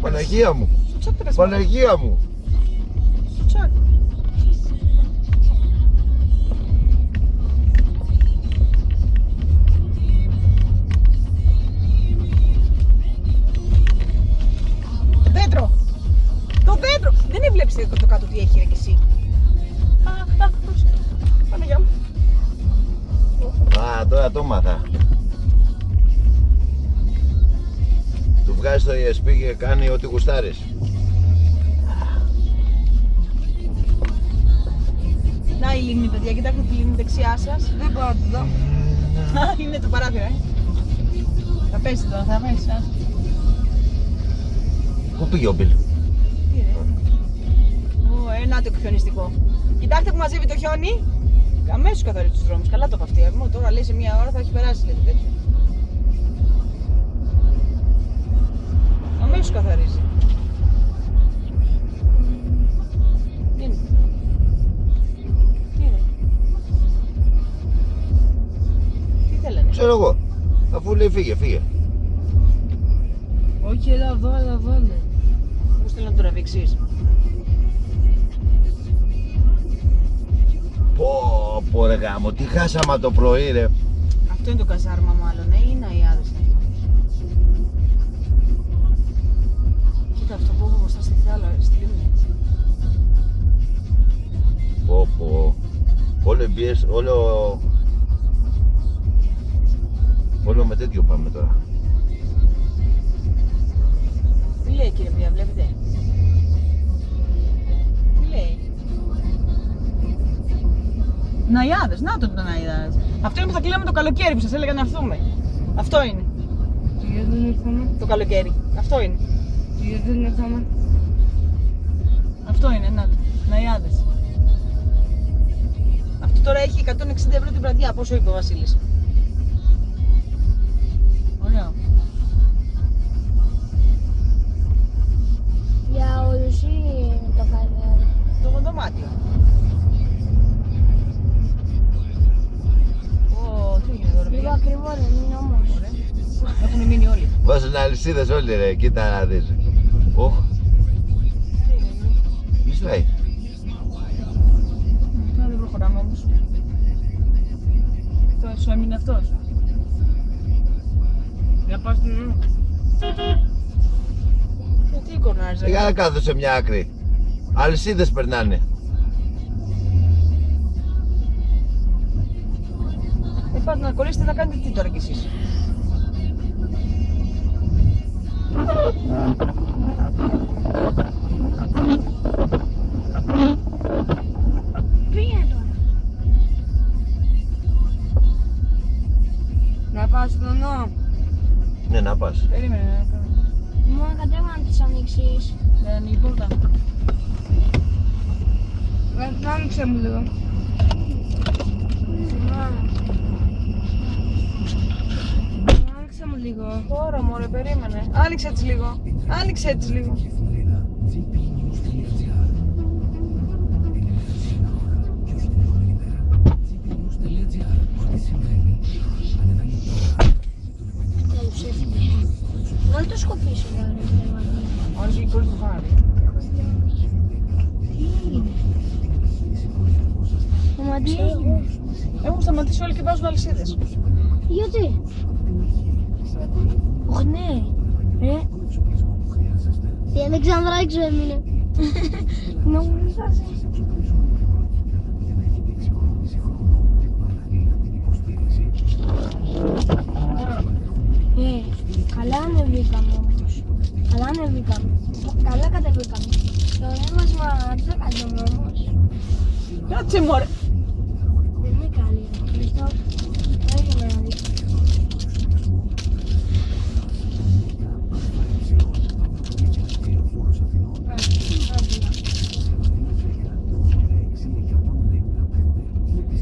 Παναγία μου. Παναγία μου. Το δέντρο! Δεν έβλεψε το κάτω τι έχει ρε και εσύ. Παναγιά μου. Α, τώρα το μάθα. Του βγάζει το ESP και κάνει ό,τι γουστάρεις. Να η λίμνη, παιδιά, κοιτάξτε τη λίμνη δεξιά σας. Δεν μπορώ να τη δω. Είναι το παράθυρο, Θα πέσει τώρα, θα πέσει. Πού πήγε ο Μπιλ? Να το χιονιστικό. Κοιτάξτε που μαζεύει το χιόνι. Αμέσως καθαρίζει τους δρόμους. Καλά το παυτεί. Τώρα λέει σε μία ώρα θα έχει περάσει κάτι τέτοιο. Αμέσως καθαρίζει. Τι είναι? Τι είναι? Τι θέλανε? Ξέρω εγώ. Αφού λέει φύγε, φύγε. Όχι, έλα εδώ, έλα εδώ. Πώς θέλω να το τραβήξεις? Πω ρε γάμο, τι χάσαμε το πρωί ρε. Αυτό είναι το καζάρμα μάλλον, ή είναι οι άδες? Κοίτα αυτό που έχω μπροστά στη θάλασσα, στη λίμνη. Πω. Όλο εμπιές, όλο με τέτοιο πάμε τώρα. Τι λέει κύριε Βία, βλέπετε? Τι λέει? Ναϊάδες, να το Ναϊάδες. Αυτό είναι που θα κλείναμε το καλοκαίρι που σας έλεγα να έρθουμε. Αυτό είναι. Γιατί δεν ήρθαμε? Το καλοκαίρι. Αυτό είναι. Γιατί δεν ήρθαμε? Αυτό είναι, να το. Ναϊάδες. Αυτό τώρα έχει 160 ευρώ την βραδιά, πόσο είπε ο Βασίλης. Ωραίο. Για όλους ή το καλύτερο? Το δωμάτιο. Τι έγινε εδώ ρε Λίγο παιδιά? ακριβό δεν είναι όμως. Έχουν μείνει όλοι. Βάζουν αλυσίδες όλοι ρε, κοίτα να δεις. Οχ, γλιστράει. Δεν προχωράμε όμως. Αυτό σου έμεινε αυτός. Για πας στην ουρά. Τι κορνάρεις ρε? Για να κάθω σε μια άκρη. Αλυσίδες περνάνε. Πάτε να κολλήσετε να κάνετε τι τώρα κι εσείς? Πήγαινε τώρα. Να πάω στον νόμο. Ναι, να πας. Περίμενε να κάνω. Μόνο κατέβα να τις ανοίξεις. Δεν ανοίγει η πόρτα. Άνοιξε μου λίγο. Άνοιξε μου λίγο. Τώρα μωρέ, περίμενε. Άνοιξε έτσι λίγο. Άνοιξε έτσι λίγο. Βάλ' το σκοπί σου, ρε. Όλες οι κόρες του πάρει. Μα τι έγινε? Έχουν σταματήσει όλοι και βάζουν αλυσίδες. Γιατί? Όχι, ναι. Η Αλεξάνδρα έξω έμεινε. Νομίζασαι. Καλά ανεβήκαμε όμως. Καλά ανεβήκαμε. Καλά κατεβήκαμε. Το έμασμα δεν κάνουμε όμως. Κάτσε μωρέ. Δεν είναι καλή. Χριστό. Έγινε να δείξει.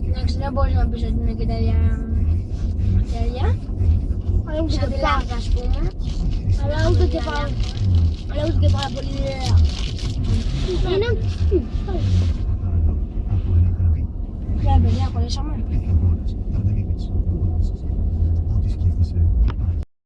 Εντάξει, δεν μπορείς να πεις ότι είναι και τέτοια. Σαν τη Λάγκα, ας πούμε. Αλλά ούτε και πάρα πολύ ωραία. Είναι... Για παιδιά, κολλήσαμε.